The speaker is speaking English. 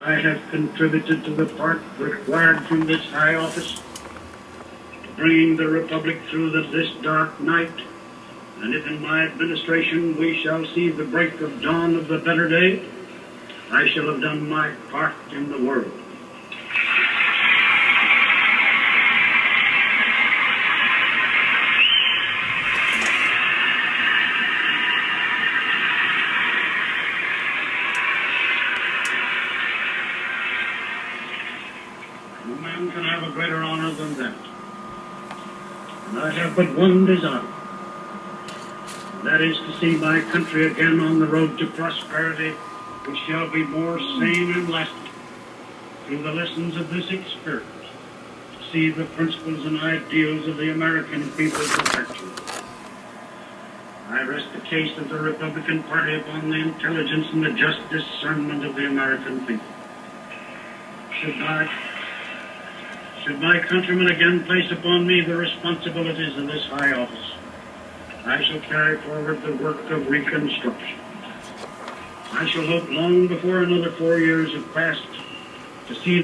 I have contributed to the part required from this high office to bringing the Republic through this dark night, and if in my administration we shall see the break of dawn of the better day, I shall have done my part in the world. No man can have a greater honor than that. And I have but one desire. And that is to see my country again on the road to prosperity, which shall be more sane and lasting through the lessons of this experience, to see the principles and ideals of the American people perpetuated. I rest the case of the Republican Party upon the intelligence and the just discernment of the American people. Should my countrymen again place upon me the responsibilities of this high office, I shall carry forward the work of reconstruction. I shall hope long before another 4 years have passed to see